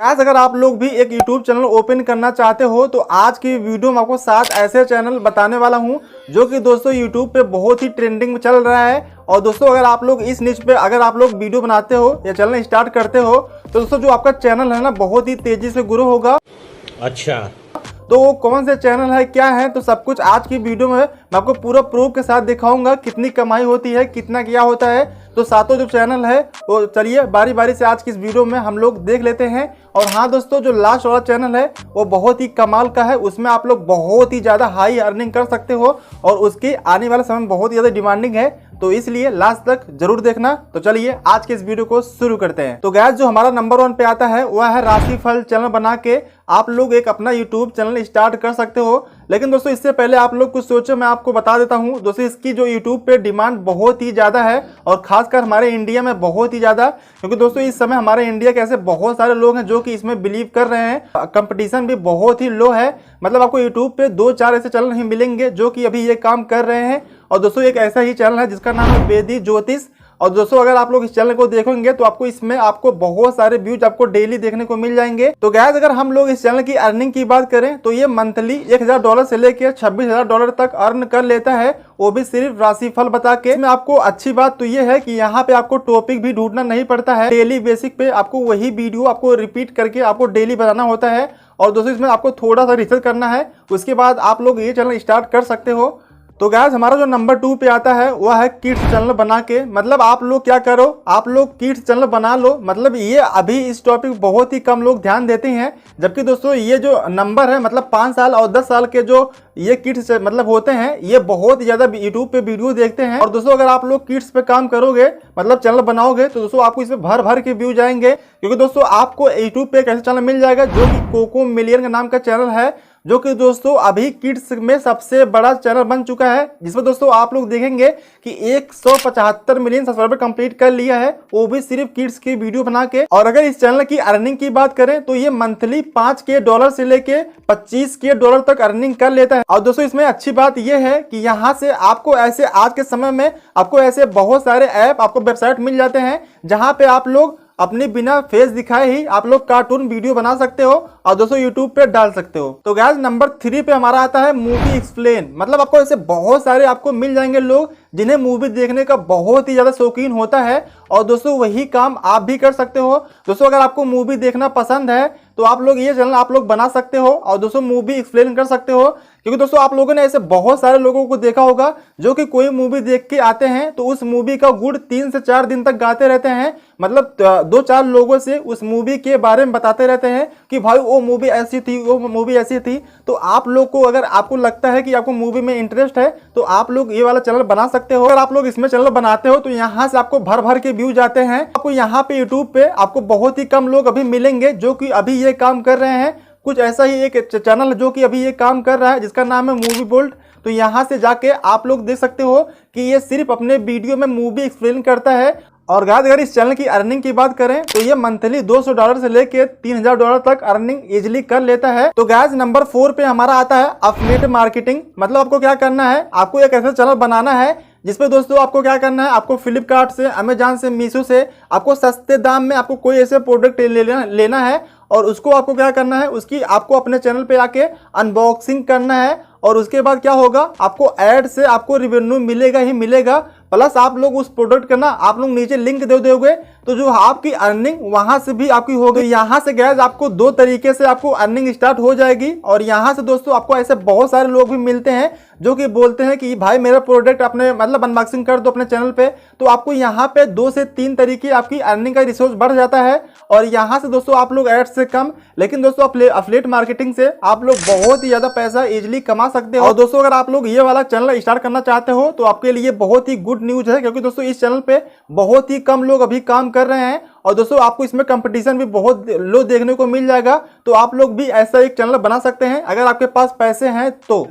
आज अगर आप लोग भी एक YouTube चैनल ओपन करना चाहते हो तो आज की वीडियो में आपको 7 ऐसे चैनल बताने वाला हूं जो कि दोस्तों YouTube पे बहुत ही ट्रेंडिंग में चल रहा है। और दोस्तों अगर आप लोग इस निच पे अगर आप लोग वीडियो बनाते हो या चैनल स्टार्ट करते हो तो दोस्तों जो आपका चैनल है ना बहुत ही तेजी से ग्रो होगा। अच्छा, तो वो कौन से चैनल है क्या है तो सब कुछ आज की वीडियो में मैं आपको पूरा प्रूफ के साथ दिखाऊंगा कितनी कमाई होती है, कितना क्या होता है। तो सातों जो चैनल है वो चलिए बारी बारी से आज की इस वीडियो में हम लोग देख लेते हैं। और हाँ दोस्तों, जो लास्ट वाला चैनल है वो बहुत ही कमाल का है, उसमें आप लोग बहुत ही ज़्यादा हाई अर्निंग कर सकते हो और उसकी आने वाले समय में बहुत ही ज़्यादा डिमांडिंग है, तो इसलिए लास्ट तक जरूर देखना। तो चलिए आज के इस वीडियो को शुरू करते हैं। तो गैस जो हमारा नंबर 1 पे आता है वह है राशिफल चैनल बना के आप लोग एक अपना यूट्यूब चैनल स्टार्ट कर सकते हो। लेकिन दोस्तों इससे पहले आप लोग कुछ सोचो, मैं आपको बता देता हूं दोस्तों इसकी जो यूट्यूब पे डिमांड बहुत ही ज़्यादा है और खासकर हमारे इंडिया में बहुत ही ज़्यादा, क्योंकि दोस्तों इस समय हमारे इंडिया के ऐसे बहुत सारे लोग हैं जो कि इसमें बिलीव कर रहे हैं। कंपटीशन भी बहुत ही लो है, मतलब आपको यूट्यूब पे 2-4 ऐसे चैनल ही मिलेंगे जो कि अभी ये काम कर रहे हैं। और दोस्तों एक ऐसा ही चैनल है जिसका नाम है वेदी ज्योतिष। और दोस्तों अगर आप लोग इस चैनल को देखोगे तो आपको इसमें आपको बहुत सारे व्यूज आपको डेली देखने को मिल जाएंगे। तो गैस अगर हम लोग इस चैनल की अर्निंग की बात करें तो ये मंथली $1000 से लेकर $26,000 तक अर्न कर लेता है, वो भी सिर्फ राशिफल बता के। इसमें आपको अच्छी बात तो ये है कि यहाँ पे आपको टॉपिक भी ढूंढना नहीं पड़ता है, डेली बेसिक पे आपको वही वीडियो आपको रिपीट करके आपको डेली बनाना होता है। और दोस्तों इसमें आपको थोड़ा सा रिसर्च करना है, उसके बाद आप लोग ये चैनल स्टार्ट कर सकते हो। तो गैस हमारा जो नंबर 2 पे आता है वह है किड्स चैनल बना के। मतलब आप लोग क्या करो, आप लोग किड्स चैनल बना लो। मतलब ये अभी इस टॉपिक बहुत ही कम लोग ध्यान देते हैं, जबकि दोस्तों ये जो नंबर है मतलब 5 साल और 10 साल के जो ये किड्स मतलब होते हैं ये बहुत ज़्यादा यूट्यूब पे वीडियो देखते हैं। और दोस्तों अगर आप लोग किड्स पे काम करोगे मतलब चैनल बनाओगे तो दोस्तों आपको इसमें भर भर के व्यूज आएंगे, क्योंकि दोस्तों आपको यूट्यूब पे एक ऐसा चैनल मिल जाएगा जो कि कोको मिलियन का नाम का चैनल है, जो कि दोस्तों अभी किड्स में सबसे बड़ा चैनल बन चुका है, जिसमें दोस्तों आप लोग देखेंगे कि 175 मिलियन सब्सक्राइबर कंप्लीट कर लिया है, वो भी सिर्फ किड्स की वीडियो बना के। और अगर इस चैनल की अर्निंग की बात करें तो ये मंथली $5,000 से लेके $25,000 तक अर्निंग कर लेता है। और दोस्तों इसमें अच्छी बात यह है कि यहाँ से आपको ऐसे आज के समय में आपको ऐसे बहुत सारे ऐप आपको वेबसाइट मिल जाते हैं जहाँ पे आप लोग अपने बिना फेस दिखाए ही आप लोग कार्टून वीडियो बना सकते हो और दोस्तों यूट्यूब पे डाल सकते हो। तो गैस नंबर 3 पे हमारा आता है मूवी एक्सप्लेन। मतलब आपको ऐसे बहुत सारे आपको मिल जाएंगे लोग जिन्हें मूवी देखने का बहुत ही ज़्यादा शौकीन होता है, और दोस्तों वही काम आप भी कर सकते हो। दोस्तों अगर आपको मूवी देखना पसंद है तो आप लोग ये चैनल आप लोग बना सकते हो और दोस्तों मूवी एक्सप्लेन कर सकते हो, क्योंकि दोस्तों आप लोगों ने ऐसे बहुत सारे लोगों को देखा होगा जो कि कोई मूवी देख के आते हैं तो उस मूवी का गुण 3 से 4 दिन तक गाते रहते हैं। मतलब 2-4 लोगों से उस मूवी के बारे में बताते रहते हैं कि भाई वो मूवी ऐसी थी, वो मूवी ऐसी थी। तो आप लोग को अगर आपको लगता है कि आपको मूवी में इंटरेस्ट है तो आप लोग ये वाला चैनल बना सकते हो। अगर आप लोग इसमें चैनल बनाते हो तो यहाँ से आपको भर भर के व्यूज आते हैं। आपको यहाँ पे यूट्यूब पे आपको बहुत ही कम लोग अभी मिलेंगे जो कि अभी ये काम कर रहे हैं। कुछ ऐसा ही एक चैनल जो कि अभी ये काम कर रहा है जिसका नाम है मूवी बोल्ट। तो यहाँ से जाके आप लोग देख सकते हो कि ये सिर्फ अपने वीडियो में मूवी एक्सप्लेन करता है। और गाइस अगर इस चैनल की अर्निंग की बात करें तो ये मंथली $200 से लेके $3,000 तक अर्निंग इजिली कर लेता है। तो गाइस नंबर 4 पे हमारा आता है अफिलिएट मार्केटिंग। मतलब आपको क्या करना है, आपको एक ऐसा चैनल बनाना है जिसपे दोस्तों आपको क्या करना है, आपको फ्लिपकार्ट से, अमेजॉन से, मीशो से आपको सस्ते दाम में आपको कोई ऐसे प्रोडक्ट लेना है और उसको आपको क्या करना है, उसकी आपको अपने चैनल पे आके अनबॉक्सिंग करना है। और उसके बाद क्या होगा, आपको ऐड से आपको रिवेन्यू मिलेगा ही मिलेगा, प्लस आप लोग उस प्रोडक्ट का ना आप लोग नीचे लिंक दे दोगे तो जो आपकी अर्निंग वहां से भी आपकी होगी। यहाँ से गैस आपको 2 तरीके से आपको अर्निंग स्टार्ट हो जाएगी। और यहाँ से दोस्तों आपको ऐसे बहुत सारे लोग भी मिलते हैं जो कि बोलते हैं कि भाई मेरा प्रोडक्ट अपने मतलब अनबॉक्सिंग कर दो अपने चैनल पे, तो आपको यहाँ पे 2 से 3 तरीके आपकी अर्निंग का रिसोर्स बढ़ जाता है। और यहाँ से दोस्तों आप लोग एड से कम, लेकिन दोस्तों अफिलिएट मार्केटिंग से आप लोग बहुत ही ज्यादा पैसा इजिली कमा सकते हो। और दोस्तों अगर आप लोग ये वाला चैनल स्टार्ट करना चाहते हो तो आपके लिए बहुत ही गुड न्यूज है, क्योंकि दोस्तों इस चैनल पे बहुत ही कम लोग अभी काम कर रहे हैं और दोस्तों आपको इसमें कंपटीशन भी बहुत लो देखने को मिल जाएगा। तो आप लोग भी ऐसा एक चैनल बना सकते हैं अगर आपके पास पैसे हैं तो।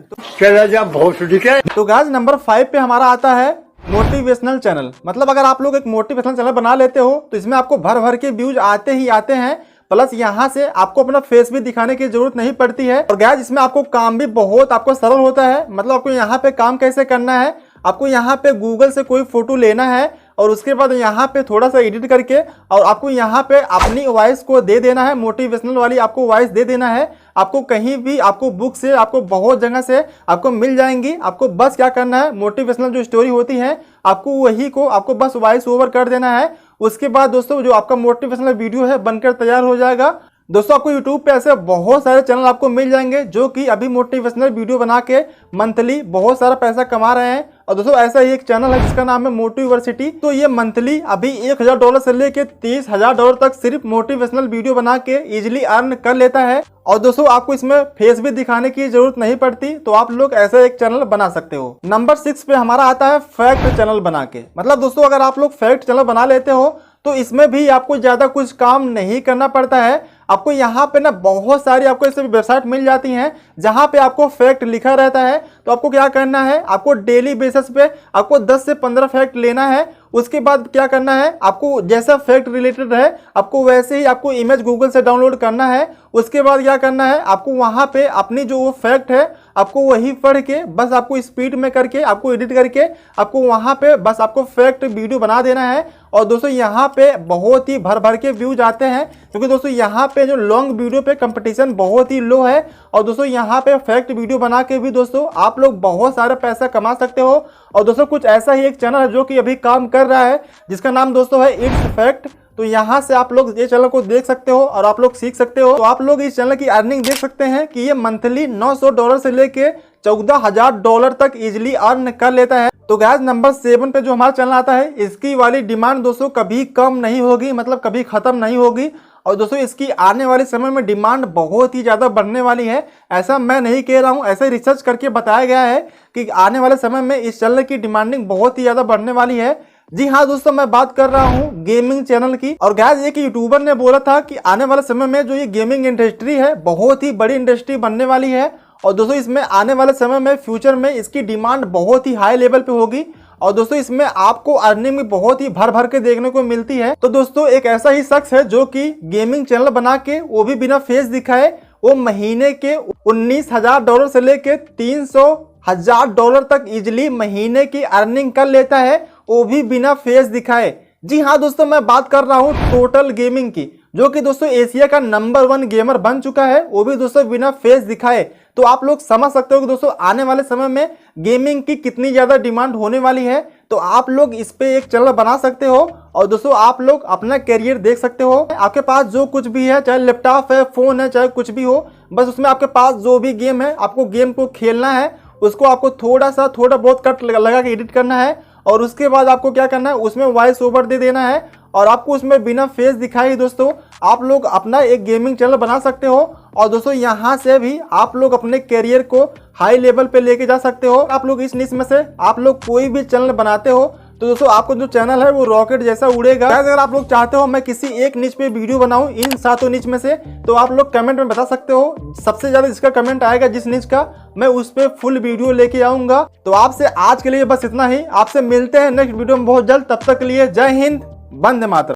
बहुत ठीक है। तो गाइस नंबर 5 पे हमारा आता है मोटिवेशनल चैनल। मतलब अगर आप लोग एक मोटिवेशनल चैनल बना लेते हो तो इसमें आपको भर भर के व्यूज आते ही आते हैं, प्लस यहाँ से आपको अपना फेस भी दिखाने की जरूरत नहीं पड़ती है। और गाइस इसमें आपको काम भी बहुत आपको सरल होता है। मतलब आपको यहाँ पे काम कैसे करना है, आपको यहाँ पे गूगल से कोई फोटो लेना है और उसके बाद यहाँ पे थोड़ा सा एडिट करके और आपको यहाँ पे अपनी वॉइस को दे देना है, मोटिवेशनल वाली आपको वॉइस दे देना है। आपको कहीं भी आपको बुक से आपको बहुत जगह से आपको मिल जाएंगी। आपको बस क्या करना है, मोटिवेशनल जो स्टोरी होती है आपको वही को आपको बस वॉइस ओवर कर देना है। उसके बाद दोस्तों जो आपका मोटिवेशनल वीडियो है बनकर तैयार हो जाएगा। दोस्तों आपको YouTube पे ऐसे बहुत सारे चैनल आपको मिल जाएंगे जो कि अभी मोटिवेशनल वीडियो बना के मंथली बहुत सारा पैसा कमा रहे हैं। और दोस्तों ऐसा ही एक चैनल है जिसका नाम है मोटिवर्सिटी। तो ये मंथली अभी $1000 से लेके $30,000 तक सिर्फ मोटिवेशनल वीडियो बना के इजिली अर्न कर लेता है। और दोस्तों आपको इसमें फेस भी दिखाने की जरूरत नहीं पड़ती, तो आप लोग ऐसा एक चैनल बना सकते हो। नंबर 6 पे हमारा आता है फैक्ट चैनल बना के। मतलब दोस्तों अगर आप लोग फैक्ट चैनल बना लेते हो तो इसमें भी आपको ज्यादा कुछ काम नहीं करना पड़ता है। आपको यहाँ पे ना बहुत सारी आपको ऐसे वेबसाइट मिल जाती हैं जहाँ पे आपको फैक्ट लिखा रहता है। तो आपको क्या करना है, आपको डेली बेसिस पे आपको 10 से 15 फैक्ट लेना है। उसके बाद क्या करना है, आपको जैसा फैक्ट रिलेटेड है आपको वैसे ही आपको इमेज गूगल से डाउनलोड करना है। उसके बाद क्या करना है, आपको वहाँ पे अपनी जो वो फैक्ट है आपको वही पढ़ के बस आपको स्पीड में करके आपको एडिट करके आपको वहाँ पे बस आपको फैक्ट वीडियो बना देना है। और दोस्तों यहाँ पे बहुत ही भर भर के व्यूज आते हैं, क्योंकि दोस्तों यहाँ पे जो लॉन्ग वीडियो पे कंपटीशन बहुत ही लो है। और दोस्तों यहाँ पे फैक्ट वीडियो बना के भी दोस्तों आप लोग बहुत सारा पैसा कमा सकते हो। और दोस्तों कुछ ऐसा ही एक चैनल है जो कि अभी काम कर रहा है जिसका नाम दोस्तों है इट्स फैक्ट। तो यहाँ से आप लोग ये चैनल को देख सकते हो और आप लोग सीख सकते हो। तो आप लोग इस चैनल की अर्निंग देख सकते हैं कि ये मंथली $900 से लेके $14,000 तक इजिली अर्न कर लेता है। तो गाइस नंबर 7 पे जो हमारा चैनल आता है इसकी वाली डिमांड दोस्तों कभी कम नहीं होगी, मतलब कभी खत्म नहीं होगी। और दोस्तों इसकी आने वाले समय में डिमांड बहुत ही ज़्यादा बढ़ने वाली है। ऐसा मैं नहीं कह रहा हूँ, ऐसे रिसर्च करके बताया गया है कि आने वाले समय में इस चैनल की डिमांडिंग बहुत ही ज़्यादा बढ़ने वाली है। जी हाँ दोस्तों, मैं बात कर रहा हूँ गेमिंग चैनल की। और गाइस एक यूट्यूबर ने बोला था कि आने वाले समय में जो ये गेमिंग इंडस्ट्री है बहुत ही बड़ी इंडस्ट्री बनने वाली है। और दोस्तों इसमें आने वाले समय में फ्यूचर में इसकी डिमांड बहुत ही हाई लेवल पे होगी। और दोस्तों इसमें आपको अर्निंग भी बहुत ही भर भर के देखने को मिलती है। तो दोस्तों एक ऐसा ही शख्स है जो कि गेमिंग चैनल बना के वो भी बिना फेस दिखाए वो महीने के $19,000 से लेके $300,000 तक इजिली महीने की अर्निंग कर लेता है, वो भी बिना फेस दिखाए। जी हाँ दोस्तों, मैं बात कर रहा हूँ टोटल गेमिंग की, जो कि दोस्तों एशिया का नंबर 1 गेमर बन चुका है, वो भी दोस्तों बिना फेस दिखाए। तो आप लोग समझ सकते हो कि दोस्तों आने वाले समय में गेमिंग की कितनी ज्यादा डिमांड होने वाली है। तो आप लोग इस पे एक चैनल बना सकते हो और दोस्तों आप लोग अपना कैरियर देख सकते हो। आपके पास जो कुछ भी है, चाहे लैपटॉप है, फोन है, चाहे कुछ भी हो, बस उसमें आपके पास जो भी गेम है आपको गेम को खेलना है, उसको आपको थोड़ा बहुत कट लगा के एडिट करना है। और उसके बाद आपको क्या करना है, उसमें वॉइस ओवर दे देना है और आपको उसमें बिना फेस दिखाए दोस्तों आप लोग अपना एक गेमिंग चैनल बना सकते हो। और दोस्तों यहाँ से भी आप लोग अपने करियर को हाई लेवल पे लेके जा सकते हो। आप लोग इस निश में से आप लोग कोई भी चैनल बनाते हो तो दोस्तों आपको जो चैनल है वो रॉकेट जैसा उड़ेगा। अगर आप लोग चाहते हो मैं किसी एक निच पे वीडियो बनाऊं इन 7 निच में से, तो आप लोग कमेंट में बता सकते हो। सबसे ज्यादा जिसका कमेंट आएगा जिस निच का, मैं उस पे फुल वीडियो लेके आऊंगा। तो आपसे आज के लिए बस इतना ही, आपसे मिलते हैं नेक्स्ट वीडियो में बहुत जल्द। तब तक के लिए जय हिंद, वंदे मातरम।